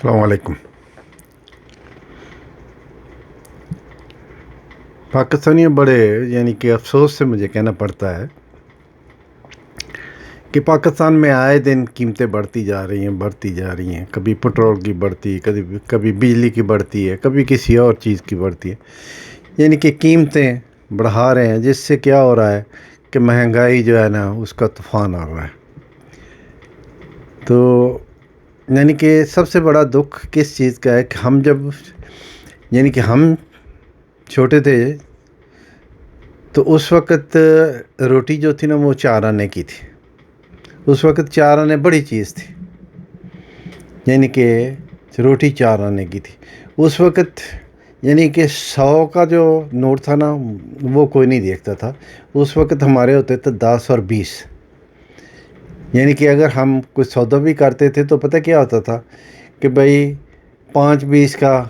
السلام علیکم۔ پاکستانیوں بڑے کہ افسوس سے مجھے کہنا پڑتا ہے کہ پاکستان میں آئے دن قیمتیں بڑھتی جا رہی ہیں۔ کبھی پٹرول کی بڑھتی ہے، کبھی بجلی کی بڑھتی ہے، کبھی کسی اور چیز کی بڑھتی ہے، کہ قیمتیں بڑھا رہے ہیں، جس سے کیا ہو رہا ہے کہ مہنگائی جو ہے نا اس کا طوفان آ رہا ہے۔ تو کہ سب سے بڑا دکھ کس چیز کا ہے کہ ہم جب کہ ہم چھوٹے تھے تو اس وقت روٹی جو تھی نا وہ 4 آنے کی تھی۔ اس وقت 4 آنے بڑی چیز تھی، کہ روٹی 4 آنے کی تھی۔ اس وقت کہ 100 کا جو نوٹ تھا نا وہ کوئی نہیں دیکھتا تھا۔ اس وقت ہمارے ہوتے تھے 10 اور 20۔ کہ اگر ہم کوئی سودا بھی کرتے تھے تو پتہ کیا ہوتا تھا کہ بھائی 5 20 کا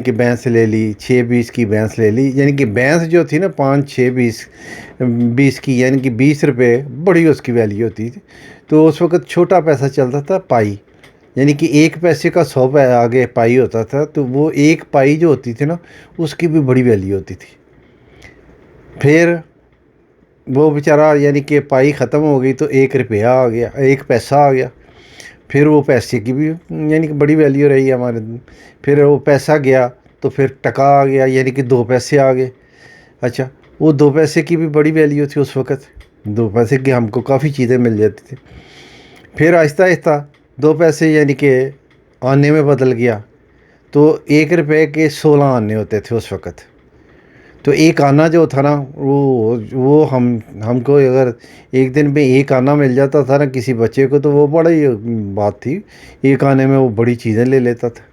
کہ بھینس لے لی، 6 20 کی بھینس لے لی۔ کہ بھینس جو تھی نا 5 6 20 کی، کہ 20 روپے بڑی اس کی ویلیو ہوتی تھی۔ تو اس وقت چھوٹا پیسہ چلتا تھا پائی، کہ 1 پیسے کا 100 آگے پائی ہوتا تھا۔ تو وہ 1 پائی جو ہوتی تھی نا اس کی بھی بڑی ویلیو ہوتی تھی۔ پھر وہ بیچارہ کہ پائی ختم ہو گئی تو 1 روپیہ آ گیا، 1 پیسہ آ گیا۔ پھر وہ پیسے کی بھی کہ بڑی ویلیو رہی ہمارے دن۔ پھر وہ پیسہ گیا تو پھر ٹکا آ گیا، کہ 2 پیسے آ گئے۔ اچھا، وہ 2 پیسے کی بھی بڑی ویلیو تھی اس وقت۔ 2 پیسے کی ہم کو کافی چیزیں مل جاتی تھی۔ پھر آہستہ آہستہ 2 پیسے کہ آنے میں بدل گیا، تو 1 روپے کے 16 آنے ہوتے تھے اس وقت۔ تو 1 آنا جو تھا نا وہ ہم کو اگر ایک دن میں 1 آنا مل جاتا تھا نا کسی بچے کو تو وہ بڑی بات تھی۔ 1 آنے میں وہ بڑی چیزیں لے لیتا تھا۔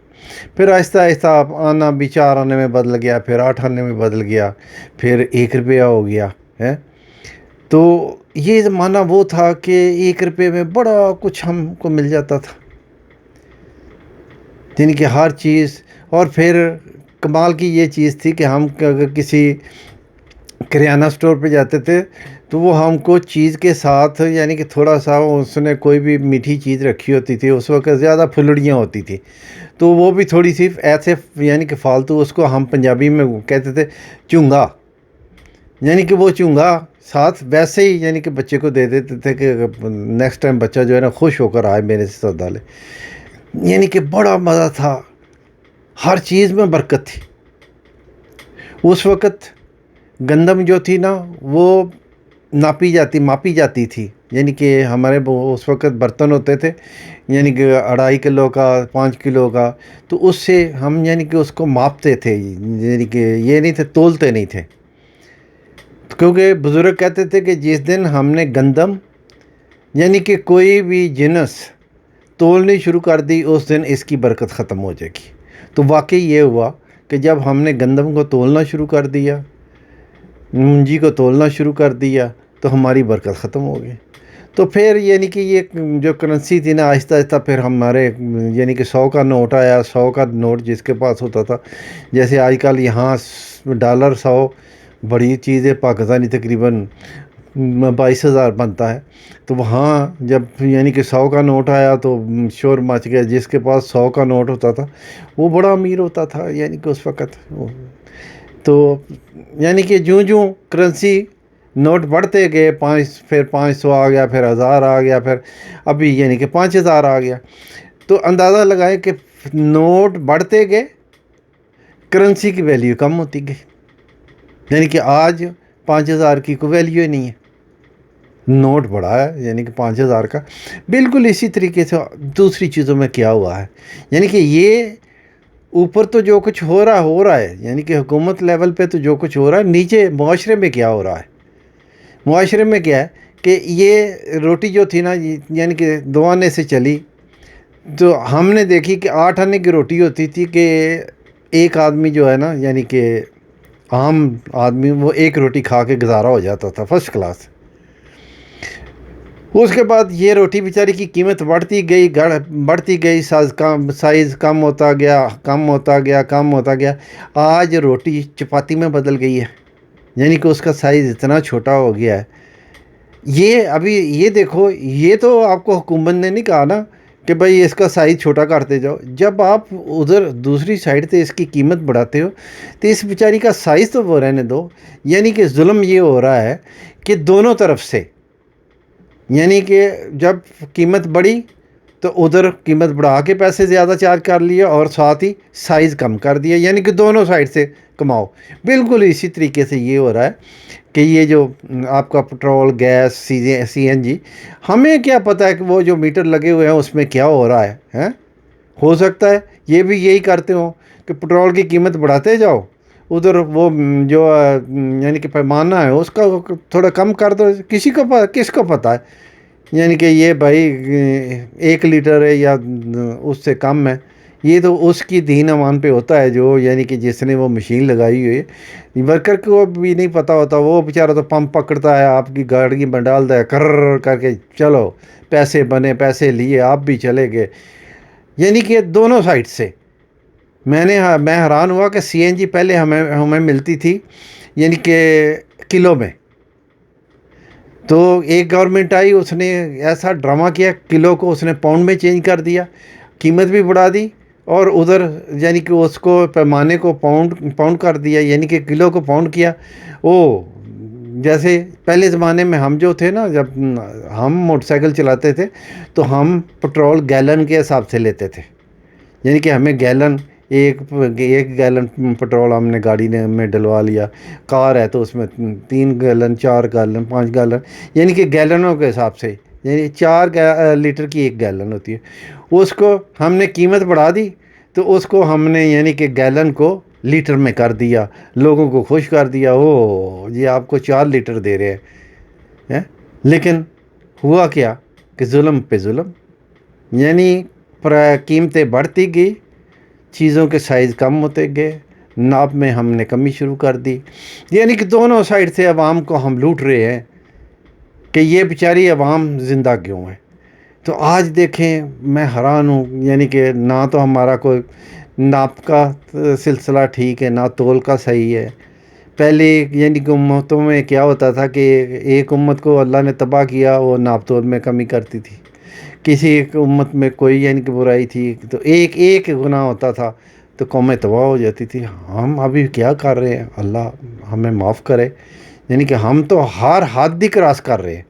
پھر آہستہ آہستہ آنا بھی 4 آنے میں بدل گیا، پھر 8 آنے میں بدل گیا، پھر 1 روپیہ ہو گیا ہے۔ تو یہ زمانہ وہ تھا کہ 1 روپے میں بڑا کچھ ہم کو مل جاتا تھا، کہ ہر چیز۔ اور پھر کمال کی یہ چیز تھی کہ ہم اگر کسی کریانہ سٹور پہ جاتے تھے تو وہ ہم کو چیز کے ساتھ کہ تھوڑا سا اس نے کوئی بھی میٹھی چیز رکھی ہوتی تھی۔ اس وقت زیادہ پھلڑیاں ہوتی تھی تو وہ بھی تھوڑی سی ایسے کہ فالتو، اس کو ہم پنجابی میں کہتے تھے چونگا، کہ وہ چونگا ساتھ ویسے ہی کہ بچے کو دے دیتے تھے کہ نیکسٹ ٹائم بچہ جو ہے نا خوش ہو کر آئے میرے سے سودا لے۔ کہ بڑا مزہ تھا، ہر چیز میں برکت تھی۔ اس وقت گندم جو تھی نا وہ ماپی جاتی تھی، کہ ہمارے اس وقت برتن ہوتے تھے کہ 2.5 کلو کا، 5 کلو کا۔ تو اس سے ہم کہ اس کو ماپتے تھے، کہ یہ نہیں تھے، تولتے نہیں تھے، کیونکہ بزرگ کہتے تھے کہ جس دن ہم نے گندم کہ کوئی بھی جنس تولنی شروع کر دی اس دن اس کی برکت ختم ہو جائے گی۔ تو واقعی یہ ہوا کہ جب ہم نے گندم کو تولنا شروع کر دیا، مونجی کو تولنا شروع کر دیا تو ہماری برکت ختم ہو گئی۔ تو پھر کہ یہ جو کرنسی تھی نا آہستہ آہستہ پھر ہمارے کہ 100 کا نوٹ آیا۔ 100 کا نوٹ جس کے پاس ہوتا تھا، جیسے آج کل یہاں ڈالر 100 بڑی چیز ہے، پاکستانی تقریباً 22,000 بنتا ہے۔ تو وہاں جب کہ 100 کا نوٹ آیا تو شور مچ گیا۔ جس کے پاس 100 کا نوٹ ہوتا تھا وہ بڑا امیر ہوتا تھا کہ اس وقت۔ تو کہ جوں کرنسی نوٹ بڑھتے گئے، پھر 500 آ گیا، پھر 1000 آ گیا، پھر ابھی کہ 5000 آ گیا۔ تو اندازہ لگائیں کہ نوٹ بڑھتے گئے، کرنسی کی ویلیو کم ہوتی گئی۔ کہ آج 5000 کی کوئی ویلیو ہی نہیں ہے، نوٹ بڑھا ہے کہ 5000 کا۔ بالکل اسی طریقے سے دوسری چیزوں میں کیا ہوا ہے، کہ یہ اوپر تو جو کچھ ہو رہا ہے کہ حکومت لیول پہ تو جو کچھ ہو رہا ہے، نیچے معاشرے میں کیا ہو رہا ہے۔ معاشرے میں کیا ہے کہ یہ روٹی جو تھی نا کہ 2 آنے سے چلی، تو ہم نے دیکھی کہ 8 آنے کی روٹی ہوتی تھی کہ ایک آدمی جو ہے نا کہ عام آدمی وہ 1 روٹی کھا کے گزارا ہو جاتا تھا فرسٹ کلاس۔ اس کے بعد یہ روٹی بیچاری کی قیمت بڑھتی گئی، سائز کم ہوتا گیا۔ آج روٹی چپاتی میں بدل گئی ہے، کہ اس کا سائز اتنا چھوٹا ہو گیا ہے۔ یہ ابھی یہ دیکھو، یہ تو آپ کو حکومت نے نہیں کہا نا کہ بھائی اس کا سائز چھوٹا کرتے جاؤ. جب آپ ادھر دوسری سائڈ سے اس کی قیمت بڑھاتے ہو تو اس بیچاری کا سائز تو وہ رہنے دو. یعنی کہ ظلم یہ ہو رہا ہے کہ دونوں طرف سے، یعنی کہ جب قیمت بڑھی تو ادھر قیمت بڑھا کے پیسے زیادہ چارج کر لیا اور ساتھ ہی سائز کم کر دیا، یعنی کہ دونوں سائڈ سے کماؤ. بالکل اسی طریقے سے یہ ہو رہا ہے کہ یہ جو آپ کا پٹرول، گیس، سی این جی، ہمیں کیا پتہ ہے کہ وہ جو میٹر لگے ہوئے ہیں اس میں کیا ہو رہا ہے. ہو سکتا ہے یہ بھی یہی کرتے ہوں کہ پٹرول کی قیمت بڑھاتے جاؤ، ادھر وہ جو یعنی کہ پیمانہ ہے اس کا تھوڑا کم کر دو. کس کو پتہ ہے یعنی کہ یہ بھائی 1 لیٹر ہے یا اس سے کم ہے. یہ تو اس کی دین امان پہ ہوتا ہے جو یعنی کہ جس نے وہ مشین لگائی ہوئی ہے. ورکر کو بھی نہیں پتہ ہوتا، وہ بیچارہ تو پمپ پکڑتا ہے، آپ کی گاڑی میں ڈالتا ہے، کر کر کے چلو پیسے بنے، پیسے لیے، آپ بھی چلے گئے. یعنی کہ دونوں سائڈ سے میں حیران ہوا کہ سی این جی پہلے ہمیں ملتی تھی یعنی کہ کلو میں. تو ایک گورنمنٹ آئی، اس نے ایسا ڈرامہ کیا، کلو کو اس نے پاؤنڈ میں چینج کر دیا، قیمت بھی بڑھا دی، اور ادھر یعنی کہ اس کو پیمانے کو پاؤنڈ کر دیا، یعنی کہ کلو کو پاؤنڈ کیا. جیسے پہلے زمانے میں ہم جو تھے نا، جب ہم موٹر سائیکل چلاتے تھے تو ہم پٹرول گیلن کے حساب سے لیتے تھے. یعنی کہ ہمیں گیلن ایک گیلن پٹرول ہم نے گاڑی میں ڈلوا لیا. کار ہے تو اس میں 3 گیلن، 4 گیلن، 5 گیلن، یعنی کہ گیلنوں کے حساب سے، یعنی 4 لیٹر کی 1 گیلن ہوتی ہے. اس کو ہم نے قیمت بڑھا دی تو اس کو ہم نے یعنی کہ گیلن کو لیٹر میں کر دیا، لوگوں کو خوش کر دیا. یہ آپ کو 4 لیٹر دے رہے ہیں. لیکن ہوا کیا کہ ظلم پہ ظلم، یعنی قیمتیں بڑھتی گئی، چیزوں کے سائز کم ہوتے گئے، ناپ میں ہم نے کمی شروع کر دی. یعنی کہ دونوں سائڈ سے عوام کو ہم لوٹ رہے ہیں کہ یہ بیچاری عوام زندہ کیوں ہے. تو آج دیکھیں میں حیران ہوں، یعنی کہ نہ تو ہمارا کوئی ناپ کا سلسلہ ٹھیک ہے، نہ تول کا صحیح ہے. پہلے یعنی کہ امتوں میں کیا ہوتا تھا کہ ایک امت کو اللہ نے تباہ کیا، وہ ناپ تول میں کمی کرتی تھی. کسی ایک امت میں کوئی یعنی کہ برائی تھی تو ایک گناہ ہوتا تھا تو قومیں تباہ ہو جاتی تھی. ہم ابھی کیا کر رہے ہیں، اللہ ہمیں معاف کرے. یعنی کہ ہم تو ہر حد ہی کراس کر رہے ہیں.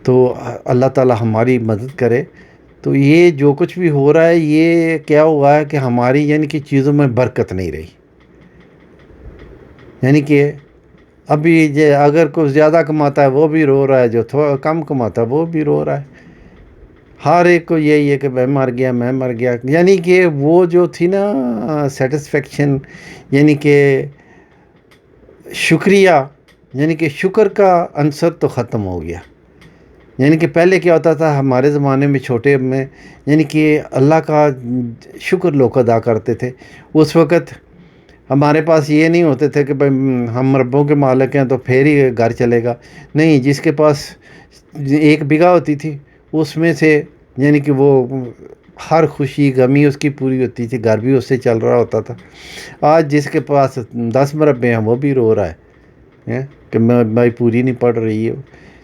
تو اللہ تعالی ہماری مدد کرے. تو یہ جو کچھ بھی ہو رہا ہے، یہ کیا ہوا ہے کہ ہماری یعنی کہ چیزوں میں برکت نہیں رہی. یعنی کہ ابھی اگر کوئی زیادہ کماتا ہے وہ بھی رو رہا ہے، جو تھوڑا کم کماتا ہے وہ بھی رو رہا ہے. ہر ایک کو یہی ہے کہ میں مر گیا. یعنی کہ وہ جو تھی نا سیٹسفیکشن، یعنی کہ شکریہ، یعنی کہ شکر کا عنصر تو ختم ہو گیا. یعنی کہ پہلے کیا ہوتا تھا ہمارے زمانے میں، چھوٹے میں، یعنی کہ اللہ کا شکر لوگ ادا کرتے تھے. اس وقت ہمارے پاس یہ نہیں ہوتے تھے کہ بھائی ہم ربوں کے مالک ہیں تو پھر ہی گھر چلے گا. نہیں، جس کے پاس 1 بیگھہ ہوتی تھی اس میں سے یعنی کہ وہ ہر خوشی غمی اس کی پوری ہوتی تھی، گھر بھی اس سے چل رہا ہوتا تھا. آج جس کے پاس 10 مربے ہیں وہ بھی رو رہا ہے کہ بھائی پوری نہیں پڑ رہی ہے.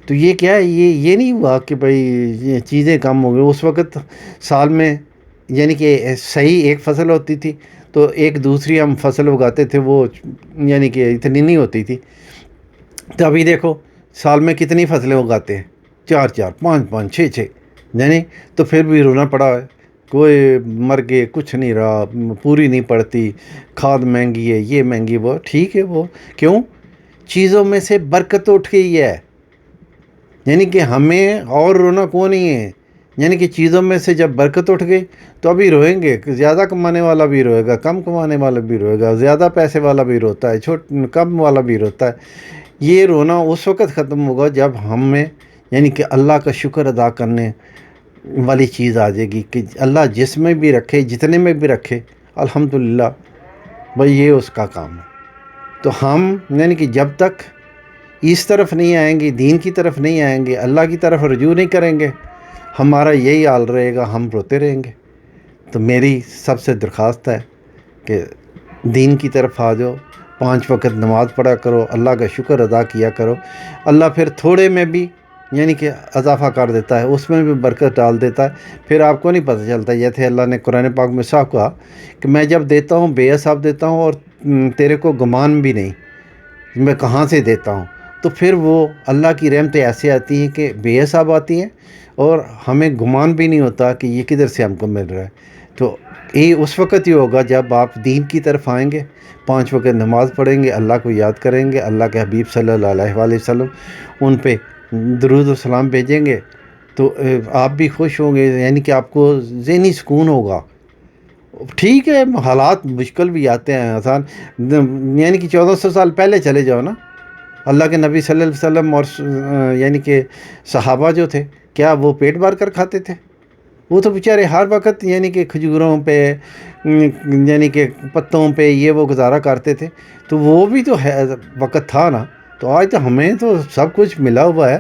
تو یہ کیا ہے، یہ نہیں ہوا کہ بھائی یہ چیزیں کم ہو گئی. اس وقت سال میں یعنی کہ صحیح 1 فصل ہوتی تھی تو ایک دوسری ہم فصل اگاتے تھے، وہ یعنی کہ اتنی نہیں ہوتی تھی. تو ابھی دیکھو سال میں کتنی فصلیں اگاتے ہیں، 4 5 6 یعنی. تو پھر بھی رونا پڑا ہے، کوئی مر گئے، کچھ نہیں رہا، پوری نہیں پڑتی، کھاد مہنگی ہے، یہ مہنگی، وہ ٹھیک ہے. وہ کیوں؟ چیزوں میں سے برکت اٹھ گئی ہے. یعنی کہ ہمیں اور رونا کون نہیں ہے. یعنی کہ چیزوں میں سے جب برکت اٹھ گئی تو ابھی روئیں گے. زیادہ کمانے والا بھی روئے گا، کم کمانے والا بھی روئے گا، زیادہ پیسے والا بھی روتا ہے، کم والا بھی روتا ہے. یہ رونا اس وقت ختم ہوگا جب ہم میں یعنی کہ اللہ کا شکر ادا کرنے والی چیز آ جائے گی کہ اللہ جس میں بھی رکھے، جتنے میں بھی رکھے، الحمدللہ بھائی یہ اس کا کام ہے. تو ہم یعنی کہ جب تک اس طرف نہیں آئیں گے، دین کی طرف نہیں آئیں گے، اللہ کی طرف رجوع نہیں کریں گے، ہمارا یہی حال رہے گا، ہم روتے رہیں گے. تو میری سب سے درخواست ہے کہ دین کی طرف آ جاؤ، 5 وقت نماز پڑھا کرو، اللہ کا شکر ادا کیا کرو. اللہ پھر تھوڑے میں بھی یعنی کہ اضافہ کر دیتا ہے، اس میں بھی برکت ڈال دیتا ہے. پھر آپ کو نہیں پتہ چلتا. یہ تھے اللہ نے قرآن پاک میں صاف کہا کہ میں جب دیتا ہوں بے حساب دیتا ہوں، اور تیرے کو گمان بھی نہیں میں کہاں سے دیتا ہوں. تو پھر وہ اللہ کی رحمتیں ایسے آتی ہیں کہ بے حساب آتی ہیں، اور ہمیں گمان بھی نہیں ہوتا کہ یہ کدھر سے ہم کو مل رہا ہے. تو یہ اس وقت ہی ہوگا جب آپ دین کی طرف آئیں گے، 5 وقت نماز پڑھیں گے، اللہ کو یاد کریں گے، اللہ کے حبیب صلی اللہ علیہ وآلہ وسلم ان پہ درود و سلام بھیجیں گے، تو آپ بھی خوش ہوں گے. یعنی کہ آپ کو ذہنی سکون ہوگا. ٹھیک ہے حالات مشکل بھی آتے ہیں، آسان. یعنی کہ 1400 سال پہلے چلے جاؤ نا، اللہ کے نبی صلی اللہ علیہ وسلم اور یعنی کہ صحابہ جو تھے، کیا وہ پیٹ بھر کر کھاتے تھے؟ وہ تو بیچارے ہر وقت یعنی کہ کھجوروں پہ، یعنی کہ پتوں پہ یہ وہ گزارا کرتے تھے. تو وہ بھی تو ہے وقت تھا نا. تو آج تو ہمیں تو سب کچھ ملا ہوا ہے،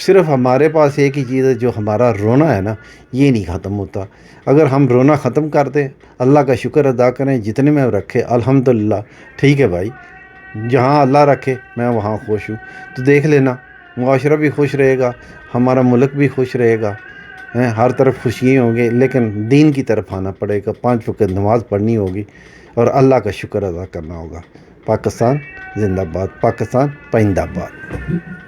صرف ہمارے پاس ایک ہی چیز ہے، جو ہمارا رونا ہے نا، یہ نہیں ختم ہوتا. اگر ہم رونا ختم کر دیں، اللہ کا شکر ادا کریں، جتنے میں رکھے الحمدللہ. ٹھیک ہے بھائی، جہاں اللہ رکھے میں وہاں خوش ہوں. تو دیکھ لینا معاشرہ بھی خوش رہے گا، ہمارا ملک بھی خوش رہے گا. ہر طرف خوشی ہوں گے، لیکن دین کی طرف آنا پڑے گا. 5 وقت نماز پڑھنی ہوگی، اور اللہ کا شکر ادا کرنا ہوگا. پاکستان زندہ باد، پاکستان پائندہ باد.